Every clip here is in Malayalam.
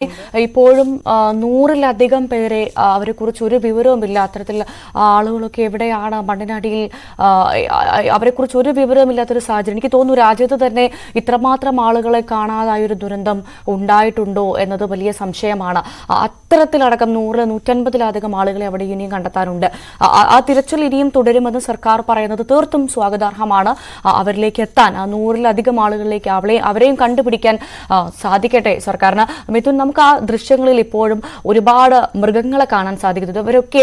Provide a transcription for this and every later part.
ഇപ്പോഴും 100-ലധികം പേരെ അവരെക്കുറിച്ച് ഒരു വിവരവുമില്ല. അത്തരത്തിൽ ആളുകളൊക്കെ എവിടെയാണ്, മണ്ണിനടിയിൽ അവരെക്കുറിച്ച് ഒരു വിവരവുമില്ലാത്തൊരു സാഹചര്യം. എനിക്ക് തോന്നുന്നു രാജ്യത്ത് തന്നെ ഇത്രമാത്രം ആളുകളെ കാണാതായൊരു ദുരന്തം ഉണ്ടായിട്ടുണ്ടോ എന്നത് വലിയ സംശയമാണ്. അത്തരത്തിലടക്കം 100-150-ലധികം ആളുകളെ അവിടെ ഇനിയും കണ്ടെത്താനുണ്ട്. ആ തിരച്ചിൽ ഇനിയും തുടരുമെന്ന് സർക്കാർ പറയുന്നത് തീർത്തും സ്വാഗതാർഹമാണ്. അവരിലേക്ക് എത്താൻ 100-ലധികം ആളുകളിലേക്ക് അവരെയും കണ്ടുപിടിക്കാൻ സാധിക്കട്ടെ സർക്കാരിന്. മിഥുൻ, നമുക്ക് ആ ദൃശ്യങ്ങളിൽ ഇപ്പോഴും ഒരുപാട് മൃഗങ്ങളെ കാണാൻ സാധിക്കുന്നത്. ഇവരൊക്കെ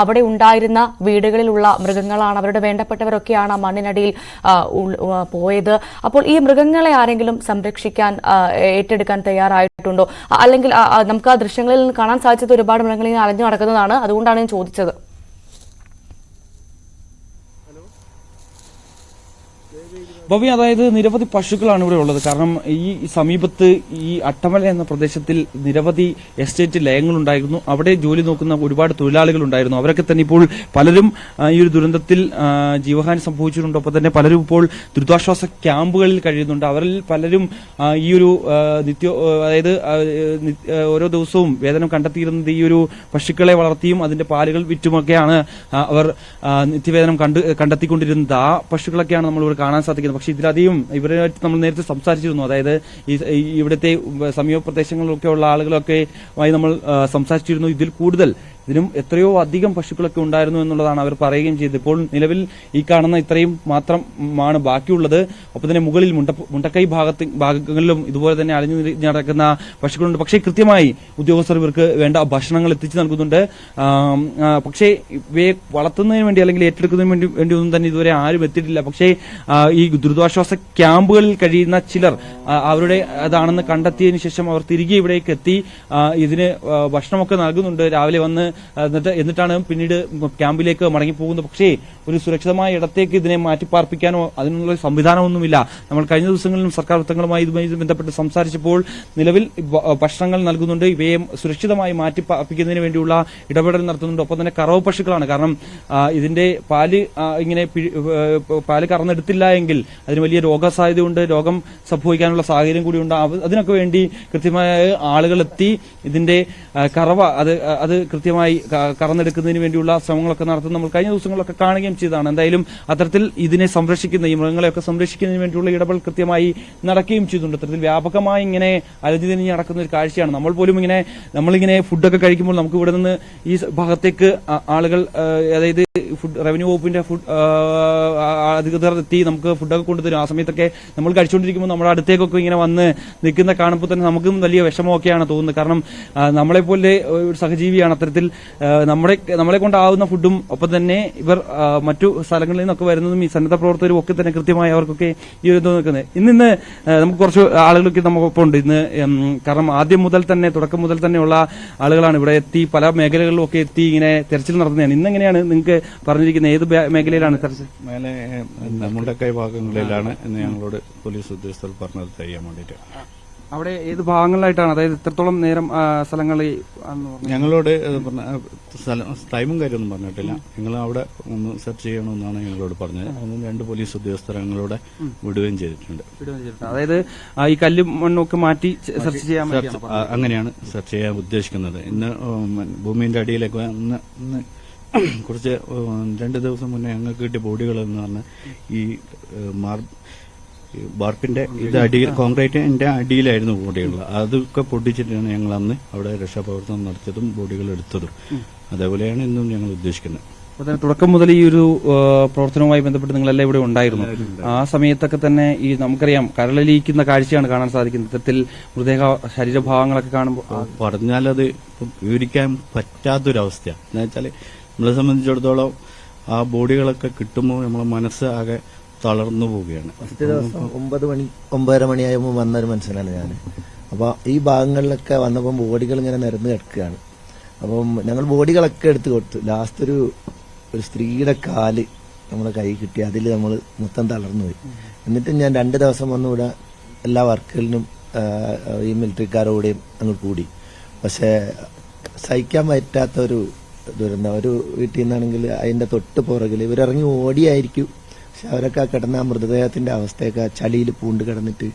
അവിടെ ഉണ്ടായിരുന്ന വീടുകളിലുള്ള മൃഗങ്ങളാണ്, അവരുടെ വേണ്ടപ്പെട്ടവരൊക്കെയാണ് മണ്ണിനടിയിൽ പോയത്. അപ്പോൾ ഈ മൃഗങ്ങളെ ആരെങ്കിലും സംരക്ഷിക്കാൻ ഏറ്റെടുക്കാൻ തയ്യാറായിട്ടുണ്ടോ? അല്ലെങ്കിൽ നമുക്ക് ആ ദൃശ്യങ്ങളിൽ നിന്ന് കാണാൻ സാധിച്ചത് ഒരുപാട് മൃഗങ്ങൾ അലഞ്ഞു നടക്കുന്നതാണ്, അതുകൊണ്ടാണ് ഞാൻ ചോദിച്ചത്. ഭവ്യ, അതായത് നിരവധി പശുക്കളാണ് ഇവിടെ ഉള്ളത്. കാരണം ഈ സമീപത്ത് ഈ അട്ടമല എന്ന പ്രദേശത്തിൽ നിരവധി എസ്റ്റേറ്റ് ലയങ്ങളുണ്ടായിരുന്നു. അവിടെ ജോലി നോക്കുന്ന ഒരുപാട് തൊഴിലാളികൾ ഉണ്ടായിരുന്നു. അവരൊക്കെ തന്നെ ഇപ്പോൾ പലരും ഈ ഒരു ദുരന്തത്തിൽ ജീവഹാനി സംഭവിച്ചിട്ടുണ്ട്. ഒപ്പം തന്നെ പലരും ഇപ്പോൾ ദുരിതാശ്വാസ ക്യാമ്പുകളിൽ കഴിയുന്നുണ്ട്. അവരിൽ പലരും ഈ ഒരു അതായത് ഓരോ ദിവസവും വേതനം കണ്ടെത്തിയിരുന്നത് ഈ ഒരു പശുക്കളെ വളർത്തിയും അതിന്റെ പാലുകൾ വിറ്റുമൊക്കെയാണ് അവർ നിത്യവേതനം കണ്ടെത്തിക്കൊണ്ടിരുന്നത്. ആ പശുക്കളൊക്കെയാണ് നമ്മൾ ഇവിടെ കാണാൻ സാധിക്കുന്നത്. പക്ഷേ ഇതിലധികം ഇവരുമായിട്ട് നമ്മൾ നേരത്തെ സംസാരിച്ചിരുന്നു. അതായത് ഇവിടുത്തെ സമീപ പ്രദേശങ്ങളിലൊക്കെ ഉള്ള ആളുകളൊക്കെ നമ്മൾ സംസാരിച്ചിരുന്നു. ഇതിൽ കൂടുതൽ, ഇതിനും എത്രയോ അധികം പശുക്കളൊക്കെ ഉണ്ടായിരുന്നു എന്നുള്ളതാണ് അവർ പറയുകയും ചെയ്തത്. ഇപ്പോൾ നിലവിൽ ഈ കാണുന്ന ഇത്രയും മാത്രമാണ് ബാക്കിയുള്ളത്. ഒപ്പം തന്നെ മുകളിൽ മുണ്ടക്കൈ ഭാഗങ്ങളിലും ഇതുപോലെ തന്നെ അലഞ്ഞു നടക്കുന്ന പശുക്കളുണ്ട്. പക്ഷേ കൃത്യമായി ഉദ്യോഗസ്ഥർ ഇവർക്ക് വേണ്ട ഭക്ഷണങ്ങൾ എത്തിച്ചു നൽകുന്നുണ്ട്. പക്ഷേ ഇവയെ വളർത്തുന്നതിന് വേണ്ടി അല്ലെങ്കിൽ ഏറ്റെടുക്കുന്നതിന് വേണ്ടി ഒന്നും തന്നെ ഇതുവരെ ആരും എത്തിയിട്ടില്ല. പക്ഷേ ഈ ദുരിതാശ്വാസ ക്യാമ്പുകളിൽ കഴിയുന്ന ചിലർ അവരുടെ അതാണെന്ന് കണ്ടെത്തിയതിനു ശേഷം അവർ തിരികെ ഇവിടേക്ക് എത്തി ഇതിന് ഭക്ഷണമൊക്കെ നൽകുന്നുണ്ട്. രാവിലെ വന്ന് എന്നിട്ടാണ് പിന്നീട് ക്യാമ്പിലേക്ക് മടങ്ങിപ്പോകുന്നത്. പക്ഷേ ഒരു സുരക്ഷിതമായ ഇടത്തേക്ക് ഇതിനെ മാറ്റിപ്പാർപ്പിക്കാനോ അതിനുള്ള സംവിധാനമൊന്നുമില്ല. നമ്മൾ കഴിഞ്ഞ ദിവസങ്ങളിലും സർക്കാർ വൃത്തങ്ങളുമായി ഇതുമായി ബന്ധപ്പെട്ട് സംസാരിച്ചപ്പോൾ നിലവിൽ ഭക്ഷണങ്ങൾ നൽകുന്നുണ്ട്. ഇവയെ സുരക്ഷിതമായി മാറ്റിപ്പാർപ്പിക്കുന്നതിന് വേണ്ടിയുള്ള ഇടപെടൽ നടത്തുന്നുണ്ട്. ഒപ്പം തന്നെ കറവ പശുക്കളാണ്. കാരണം ഇതിന്റെ പാല് കറന്നെടുത്തില്ല എങ്കിൽ അതിന് വലിയ രോഗസാധ്യതയുണ്ട്, രോഗം സംഭവിക്കാനുള്ള സാഹചര്യം കൂടിയുണ്ട്. അതിനൊക്കെ വേണ്ടി കൃത്യമായ ആളുകളെത്തി ഇതിന്റെ കറവ അത് കൃത്യമായി കറന്നെടുക്കുന്നതിന് വേണ്ടിയുള്ള ശ്രമങ്ങളൊക്കെ നടത്തുന്ന നമ്മൾ കഴിഞ്ഞ ദിവസങ്ങളിലൊക്കെ കാണുകയും ചെയ്തതാണ്. എന്തായാലും അത്തരത്തിൽ ഇതിനെ സംരക്ഷിക്കുന്ന, ഈ മൃഗങ്ങളെയൊക്കെ സംരക്ഷിക്കുന്നതിന് വേണ്ടിയുള്ള ഇടപെടൽ കൃത്യമായി നടക്കുകയും ചെയ്തിട്ടുണ്ട്. അത്തരത്തിൽ വ്യാപകമായി ഇങ്ങനെ അലഞ്ഞു തിരിഞ്ഞ് നടക്കുന്ന ഒരു കാഴ്ചയാണ്. നമ്മളിങ്ങനെ ഫുഡൊക്കെ കഴിക്കുമ്പോൾ നമുക്ക് ഇവിടെ നിന്ന് ഈ ഭാഗത്തേക്ക് ആളുകൾ, അതായത് റവന്യൂ വകുപ്പിന്റെ അധികൃതർ എത്തി നമുക്ക് ഫുഡൊക്കെ കൊണ്ടുതരും. ആ സമയത്തൊക്കെ നമ്മൾ കഴിച്ചുകൊണ്ടിരിക്കുമ്പോൾ നമ്മുടെ അടുത്തേക്കൊക്കെ ഇങ്ങനെ വന്ന് നിൽക്കുന്ന കാണുമ്പോൾ തന്നെ നമുക്കും വലിയ വിഷമമൊക്കെയാണ് തോന്നുന്നത്. കാരണം നമ്മളെപ്പോലെ ഒരു സഹജീവിയാണ്. അത്തരത്തിൽ നമ്മളെ കൊണ്ടാവുന്ന ഫുഡും ഒപ്പം തന്നെ ഇവർ മറ്റു സ്ഥലങ്ങളിൽ നിന്നൊക്കെ വരുന്നതും ഈ സന്നദ്ധ പ്രവർത്തകരും ഒക്കെ തന്നെ കൃത്യമായി അവർക്കൊക്കെ ഈ ഒരു നിൽക്കുന്നത്. ഇന്ന് നമുക്ക് കുറച്ച് ആളുകളൊക്കെ നമുക്കൊപ്പം ഉണ്ട് ഇന്ന്. കാരണം തുടക്കം മുതൽ തന്നെയുള്ള ആളുകളാണ് ഇവിടെ എത്തി പല മേഖലകളിലും ഒക്കെ എത്തി ഇങ്ങനെ തെരച്ചിൽ നടത്തുന്നതാണ്. ഇന്നെങ്ങനെയാണ് നിങ്ങൾക്ക് പറഞ്ഞിരിക്കുന്നത്? ഏത് മേഖലയിലാണ് തെരച്ചിൽ? മുണ്ടക്കൈ ഭാഗങ്ങളിലാണ് എന്ന് ഞങ്ങളോട് പോലീസ് ഉദ്യോഗസ്ഥർ പറഞ്ഞത് ചെയ്യാൻ വേണ്ടിയിട്ട്. അവിടെ ഏത് ഭാഗങ്ങളിലായിട്ടാണ്, അതായത് എത്രത്തോളം നേരം സ്ഥലങ്ങളിൽ? ഞങ്ങളോട് ടൈമും കാര്യമൊന്നും പറഞ്ഞിട്ടില്ല. ഞങ്ങൾ അവിടെ ഒന്ന് സെർച്ച് ചെയ്യണമെന്നാണ് ഞങ്ങളോട് പറഞ്ഞത്. അതിന് 2 പോലീസ് ഉദ്യോഗസ്ഥർ ഞങ്ങളോട് വിടുകയും ചെയ്തിട്ടുണ്ട്. അതായത് ഈ കല്ലും മണ്ണൊക്കെ മാറ്റി സെർച്ച് ചെയ്യാൻ അങ്ങനെയാണ് സെർച്ച് ചെയ്യാൻ ഉദ്ദേശിക്കുന്നത്. ഇന്ന് ഭൂമിന്റെ അടിയിലേക്ക് ഇന്ന് കുറച്ച് 2 ദിവസം മുന്നേ ഞങ്ങൾക്ക് കിട്ടിയ ബോഡികൾ എന്ന് പറഞ്ഞാൽ ഈ ബാർപ്പിന്റെ കോൺക്രീറ്റിന്റെ അടിയിലായിരുന്നു ബോഡികൾ. അതൊക്കെ പൊട്ടിച്ചിട്ടാണ് ഞങ്ങൾ അന്ന് അവിടെ രക്ഷാപ്രവർത്തനം നടത്തിയതും ബോഡികൾ എടുത്തതും. അതേപോലെയാണ് ഇന്നും ഞങ്ങൾ ഉദ്ദേശിക്കുന്നത്. തുടക്കം മുതൽ ഈ ഒരു പ്രവർത്തനവുമായി ബന്ധപ്പെട്ട് നിങ്ങളെല്ലാം ഇവിടെ ഉണ്ടായിരുന്നു. ആ സമയത്തൊക്കെ തന്നെ ഈ നമുക്കറിയാം കരളിലിരിക്കുന്ന കാഴ്ചയാണ് കാണാൻ സാധിക്കുന്നത്. ഇത്തരത്തിൽ മൃതദേഹ ശരീരഭാഗങ്ങളൊക്കെ കാണുമ്പോൾ പറഞ്ഞാലത് വിവരിക്കാൻ പറ്റാത്തൊരവസ്ഥയാണ്. എന്ന് വെച്ചാൽ നമ്മളെ സംബന്ധിച്ചിടത്തോളം ആ ബോഡികളൊക്കെ കിട്ടുമ്പോൾ നമ്മളെ മനസ്സ് ആകെ തളർന്നു പോവുകയാണ്. ഫസ്റ്റ് ദിവസം 9 മണിയായപ്പോൾ വന്നൊരു മനുഷ്യനാണ് ഞാൻ. അപ്പോൾ ഈ ഭാഗങ്ങളിലൊക്കെ വന്നപ്പോൾ ബോഡികൾ ഇങ്ങനെ നിരന്ന് കിടക്കുകയാണ്. അപ്പം ഞങ്ങൾ ബോഡികളൊക്കെ എടുത്ത് കൊടുത്തു. ലാസ്റ്റ് ഒരു സ്ത്രീയുടെ കാല് നമ്മളെ കൈ കിട്ടി. അതിൽ നമ്മൾ മൊത്തം തളർന്നു പോയി. എന്നിട്ട് ഞാൻ 2 ദിവസം വന്ന് ഇവിടെ എല്ലാ വർക്കുകളിലും ഈ മിലിറ്ററിക്കാരോടെയും അങ്ങ് കൂടി. പക്ഷെ സഹിക്കാൻ പറ്റാത്തൊരു ദുരന്തം. ഒരു വീട്ടിൽ നിന്നാണെങ്കിൽ അതിന്റെ തൊട്ട് പുറകിൽ ഇവരിറങ്ങി ഓടിയായിരിക്കും. പക്ഷെ അവരൊക്കെ കിടന്ന ആ മൃതദേഹത്തിന്റെ അവസ്ഥയൊക്കെ ചളിയിൽ പൂണ്ട് കിടന്നിട്ട്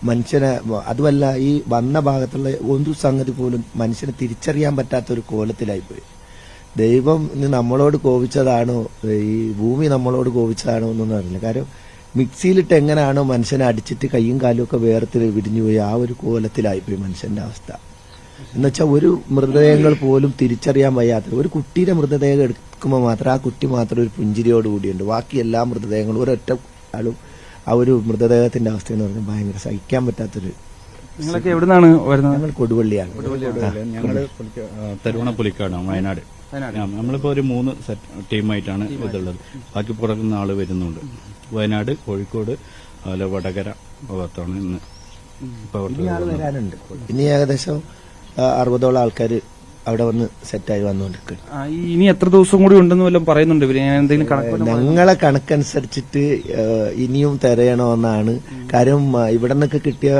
മനുഷ്യനെ അതുമല്ല ഈ വന്ന ഭാഗത്തുള്ള ഒരു സംഗതി പോലും മനുഷ്യനെ തിരിച്ചറിയാൻ പറ്റാത്ത ഒരു കോലത്തിലായിപ്പോയി. ദൈവം ഇന്ന് നമ്മളോട് കോപിച്ചതാണോ, ഈ ഭൂമി നമ്മളോട് കോപിച്ചതാണോ എന്നൊന്നും അറിയില്ല. കാരണം മിക്സിയിലിട്ട് എങ്ങനെയാണോ മനുഷ്യനെ അടിച്ചിട്ട് കൈയും കാലും ഒക്കെ വേർത്തിൽ വിടിഞ്ഞുപോയി ആ ഒരു കോലത്തിലായിപ്പോയി മനുഷ്യന്റെ അവസ്ഥ. എന്നുവെച്ചാൽ ഒരു മൃതദേഹങ്ങൾ പോലും തിരിച്ചറിയാൻ വയ്യാത്ത ഒരു കുട്ടിയുടെ മൃതദേഹം എടുക്കുമ്പോൾ മാത്രം ആ കുട്ടി മാത്രം ഒരു പുഞ്ചിരിയോടുകൂടിയുണ്ട്. ബാക്കി എല്ലാ മൃതദേഹങ്ങളും ഒരൊറ്റ ആളും ആ ഒരു മൃതദേഹത്തിന്റെ അവസ്ഥ എന്ന് പറഞ്ഞാൽ ഭയങ്കര സഹിക്കാൻ പറ്റാത്തൊരു. നിങ്ങളൊക്കെ എവിടുന്നാണ് വരുന്നത്? ഞങ്ങൾ കൊടുവള്ളിയാണ്. ഞങ്ങള് തരുവണപ്പുലിക്കാടാണ്, വയനാട്. നമ്മളിപ്പോ ഒരു 3 ടീമായിട്ടാണ് ഇതുള്ളത്. ബാക്കി പുറത്തുനിന്ന് ആള് വരുന്നുണ്ട്. വയനാട്, കോഴിക്കോട്, അതുപോലെ വടകര ഭാഗത്താണ് ഇന്ന് വരാനുണ്ട്. ഇനി ഏകദേശം 60ഓളം ആൾക്കാർ അവിടെ വന്ന് സെറ്റായി വന്നുകൊണ്ടിരിക്കുന്നു. ഇനി എത്ര ദിവസം കൂടി ഉണ്ടെന്ന് വല്ലതും പറയുന്നുണ്ട് ഇവര്? എന്തെങ്കിലും കണക്ക്? ഞങ്ങളെ കണക്കനുസരിച്ചിട്ട് ഇനിയും തിരയണമെന്നാണ്. കാര്യം ഇവിടെ നിന്നൊക്കെ കിട്ടിയ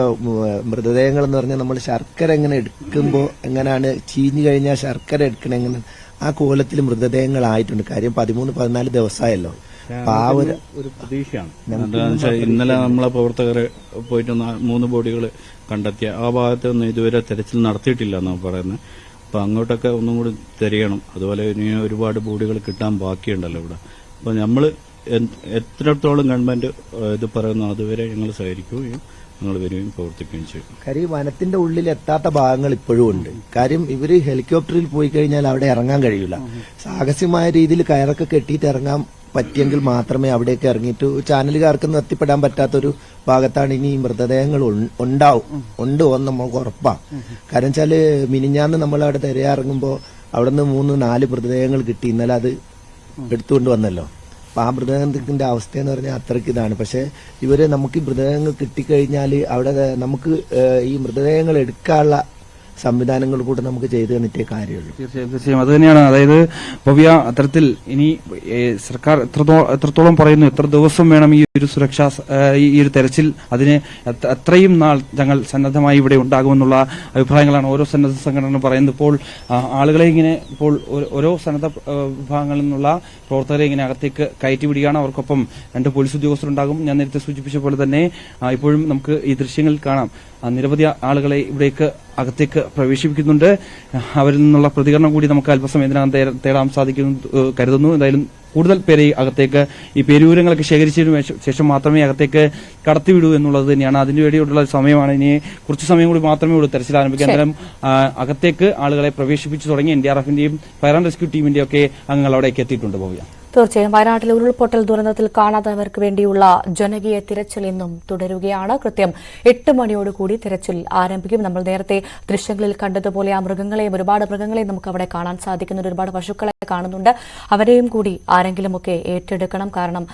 മൃതദേഹങ്ങൾ എന്ന് പറഞ്ഞാൽ നമ്മൾ ശർക്കര എങ്ങനെ എടുക്കുമ്പോൾ എങ്ങനെയാണ് ചീഞ്ഞു കഴിഞ്ഞാൽ ശർക്കര എടുക്കണ എങ്ങനെ ആ കോലത്തിൽ മൃതദേഹങ്ങളായിട്ടുണ്ട്. കാര്യം 13-14 ദിവസമായല്ലോ. അപ്പൊ ആ ഒരു പ്രതീക്ഷയാണ്. എന്താണെന്ന് വെച്ചാൽ ഇന്നലെ നമ്മളെ പ്രവർത്തകർ പോയിട്ട് 3 ബോഡികൾ കണ്ടെത്തിയ ആ ഭാഗത്തൊന്നും ഇതുവരെ തെരച്ചിൽ നടത്തിയിട്ടില്ല എന്നാണ് പറയുന്നത്. അപ്പൊ അങ്ങോട്ടൊക്കെ ഒന്നും കൂടി തിരയണം. അതുപോലെ ഇനി ഒരുപാട് ബോഡികൾ കിട്ടാൻ ബാക്കിയുണ്ടല്ലോ ഇവിടെ. അപ്പൊ നമ്മൾ എത്രത്തോളം ഗവൺമെന്റ് ഇത് പറയുന്നു അതുവരെ ഞങ്ങൾ സഹകരിക്കുകയും ഞങ്ങൾ വരികയും പ്രവർത്തിക്കുകയും ചെയ്യും. കാര്യം വനത്തിന്റെ ഉള്ളിൽ എത്താത്ത ഭാഗങ്ങൾ ഇപ്പോഴും ഉണ്ട്. കാര്യം ഇവര് ഹെലികോപ്റ്ററിൽ പോയി കഴിഞ്ഞാൽ അവിടെ ഇറങ്ങാൻ കഴിയില്ല. സാഹസികമായ രീതിയിൽ കയറൊക്കെ കെട്ടിയിട്ട് ഇറങ്ങാൻ പറ്റിയെങ്കിൽ മാത്രമേ അവിടേക്ക് ഇറങ്ങിയിട്ട് ചാനലുകാർക്കൊന്നും എത്തിപ്പെടാൻ പറ്റാത്തൊരു ഭാഗത്താണ് ഇനി മൃതദേഹങ്ങൾ ഉണ്ട് എന്ന് നമുക്ക് ഉറപ്പാണ്. കാരണം വെച്ചാല് മിനിഞ്ഞാന്ന് നമ്മൾ അവിടെ തിരയിറങ്ങുമ്പോൾ അവിടെ നിന്ന് 3-4 മൃതദേഹങ്ങൾ കിട്ടി. ഇന്നലെ അത് എടുത്തുകൊണ്ട് വന്നല്ലോ. അപ്പൊ ആ മൃതദേഹത്തിന്റെ അവസ്ഥ എന്ന് പറഞ്ഞാൽ അത്രയ്ക്ക് ഇതാണ്. പക്ഷെ ഇവര് നമുക്ക് ഈ മൃതദേഹങ്ങൾ കിട്ടിക്കഴിഞ്ഞാൽ അവിടെ നമുക്ക് ഈ മൃതദേഹങ്ങൾ എടുക്കാനുള്ള സംവിധാനങ്ങൾ കൂടെ നമുക്ക് ചെയ്തു തന്നിട്ടേ കാര്യമുള്ളൂ. തീർച്ചയായും അത് തന്നെയാണ്. അതായത് ഭവ്യ, അത്തരത്തിൽ ഇനി സർക്കാർ എത്രത്തോളം പറയുന്നു, എത്ര ദിവസം വേണം ഈ ഒരു സുരക്ഷാ ഈ ഒരു തെരച്ചിൽ, അതിന് എത്രയും നാൾ ഞങ്ങൾ സന്നദ്ധമായി ഇവിടെ ഉണ്ടാകുമെന്നുള്ള അഭിപ്രായങ്ങളാണ് ഓരോ സന്നദ്ധ സംഘടനകളും പറയുന്നത്. ഇപ്പോൾ ആളുകളെ ഇങ്ങനെ ഇപ്പോൾ ഓരോ സന്നദ്ധ വിഭാഗങ്ങളിൽ നിന്നുള്ള പ്രവർത്തകരെ ഇങ്ങനെ അകത്തേക്ക് കയറ്റി വിടുകയാണ്. അവർക്കൊപ്പം 2 പോലീസ് ഉദ്യോഗസ്ഥരുണ്ടാകും. ഞാൻ നേരത്തെ സൂചിപ്പിച്ച പോലെ തന്നെ ഇപ്പോഴും നമുക്ക് ഈ ദൃശ്യങ്ങളിൽ കാണാം നിരവധി ആളുകളെ ഇവിടേക്ക് അകത്തേക്ക് പ്രവേശിപ്പിക്കുന്നുണ്ട്. അവരിൽ നിന്നുള്ള പ്രതികരണം കൂടി നമുക്ക് അല്പസമയത്തിനകം തേടാൻ സാധിക്കുമെന്ന് കരുതുന്നു. എന്തായാലും കൂടുതൽ പേരെ അകത്തേക്ക് ഈ പേരുവിവരങ്ങളൊക്കെ ശേഖരിച്ചതിനു ശേഷം മാത്രമേ അകത്തേക്ക് കടത്തിവിടൂ എന്നുള്ളത് തന്നെയാണ്. അതിനു വേണ്ടിയുള്ള സമയമാണ്. ഇനി കുറച്ച് സമയം കൂടി മാത്രമേ ഉള്ളൂ തെരച്ചിൽ ആരംഭിക്കാൻ. എന്തായാലും അകത്തേക്ക് ആളുകളെ പ്രവേശിപ്പിച്ചു തുടങ്ങി. NDRFന്റെയും ഫയർ ആൻഡ് റെസ്ക്യൂ ടീമിന്റെയും ഒക്കെ അംഗങ്ങൾ അവിടേക്ക് എത്തിയിട്ടുണ്ട്. ഭവ്യ, തീർച്ചയായും വയനാട്ടിലെ ഉരുൾപൊട്ടൽ ദുരന്തത്തിൽ കാണാത്തവർക്ക് വേണ്ടിയുള്ള ജനകീയ തിരച്ചിൽ ഇന്നും തുടരുകയാണ്. കൃത്യം 8 മണിയോടുകൂടി തിരച്ചിൽ ആരംഭിക്കും. നമ്മൾ നേരത്തെ ദൃശ്യങ്ങളിൽ കണ്ടതുപോലെ ആ മൃഗങ്ങളെയും, ഒരുപാട് മൃഗങ്ങളെയും നമുക്ക് അവിടെ കാണാൻ സാധിക്കുന്നുണ്ട്. ഒരുപാട് പശുക്കളെ കാണുന്നുണ്ട്. അവരെയും കൂടി ആരെങ്കിലുമൊക്കെ ഏറ്റെടുക്കണം. കാരണം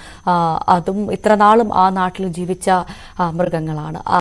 അതും ഇത്രനാളും ആ നാട്ടിൽ ജീവിച്ച മൃഗങ്ങളാണ്.